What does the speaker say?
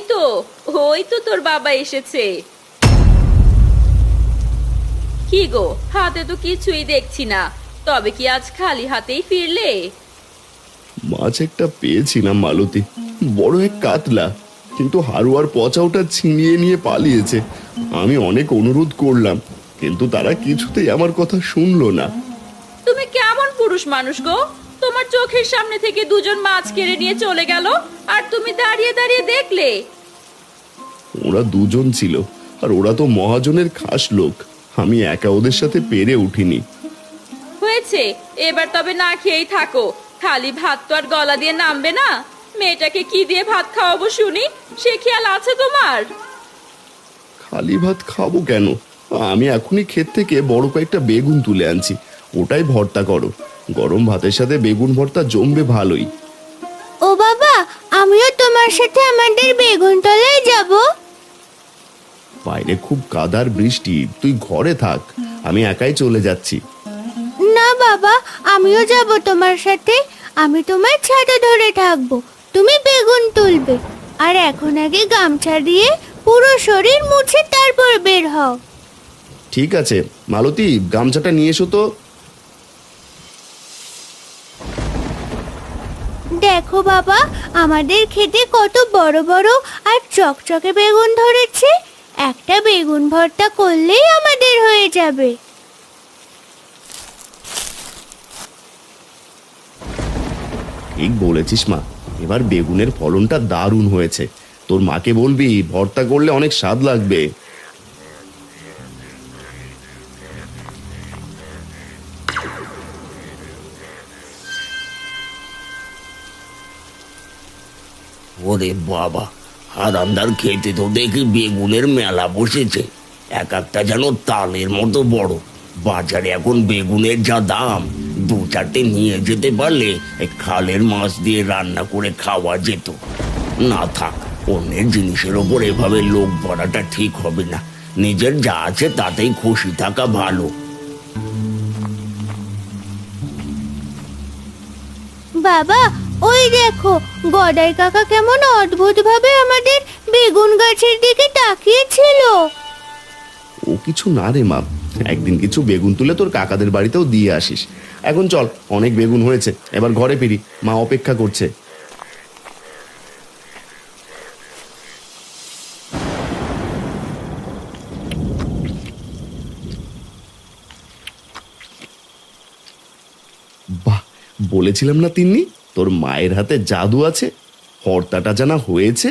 তো ওই তো তোর বাবা এসেছে। কি গো, হাতে তো কিছুই দেখছি না, তবে কি আজ খালি হাতেই ফিরলে? মাছ একটা পেয়েছিলাম মালতী, বড় এক কাতলা, কিন্তু হারুয়ার পচা ওটা ছিনিয়ে নিয়ে পালিয়েছে। আমি অনেক অনুরোধ করলাম, কিন্তু তারা কিছুতেই আমার কথা শুনলো না। তুমি কেমন পুরুষ মানুষ গো? তোমার চোখের সামনে থেকে দুজন মাছ কেড়ে নিয়ে চলে গেল, আর তুমি দাঁড়িয়ে দাঁড়িয়ে দেখলে? ওরা দুজন ছিল, আর ওরা তো মহাজনের খাস লোক। আমি একা ওদের সাথে পেরে উঠিনি। হয়েছে, এবার তবে না খেয়েই থাকো। খালি ভাত তো আর গলা দিয়ে নামবে না। মেয়েটাকে কি দিয়ে ভাত খাওয়াবো শুনি, সে খেয়াল আছে তোমার? খালি ভাত খাবো কেন? আমি এখনই ক্ষেত থেকে বড় কয়েকটা বেগুন তুলে আনছি, ওটাই ভর্তা করো। গরম ভাতের সাথে বেগুন ভর্তা জমবে ভালোই। ও বাবা, আমিও তোমার সাথে আমাদের বেগুন তলায় যাব। বাইরে খুব কাদার বৃষ্টি, তুই ঘরে থাক, আমি একাই চলে যাচ্ছি। না বাবা, আমিও যাব তোমার সাথে। আমি তোমার ছাতা ধরে থাকবো, তুমি বেগুন তুলবে। আর এখন আগে গামছা দিয়ে পুরো শরীর মুছে তারপর বের হও। ঠিক আছে মালতী, গামছাটা নিয়ে এসো তো। দেখো বাবা, আমাদের খেতে কত বড় বড় আর চকচকে বেগুন ধরেছে। একটা বেগুন ভর্তা করলেই আমাদের হয়ে যাবে। ঠিক বলেছিস মা, এবার বেগুনের ফলনটা দারুণ হয়েছে। তোর মাকে বলবি ভর্তা করলে অনেক স্বাদ লাগবে। ওরে বাবা, হারান্দার খেতে তো দেখি বেগুনের মেলা বসেছে। এক একটা যেন তালের মতো বড়। বাজারে এখন বেগুনের যা দাম, দু চারটে নিয়ে যেতে পারলে এই খালের মাছ দিয়ে রান্না করে খাওয়া যেত। না থাক, অন্যের জিনিসের ওপর এভাবে লোভ ভরাটা ঠিক হবে না। নিজের যা আছে তাতেই খুশি থাকা ভালো। বাবা, ওই দেখো গদাই কাকা কেমন অদ্ভুত ভাবে আমাদের বেগুন গাছের দিকে তাকিয়েছিল। ও কিছু না রে মা, একদিন কিছু বেগুন তুলে তোর কাকাদের বাড়িতেও দিয়ে আসিস। এখন চল, অনেক বেগুন হয়েছে, এবার ঘরে ফিরি, মা অপেক্ষা করছে। বাহ, বলেছিলাম না তিন্নি, তোর মায়ের হাতে জাদু আছে। ভর্তাটা জানা হয়েছে।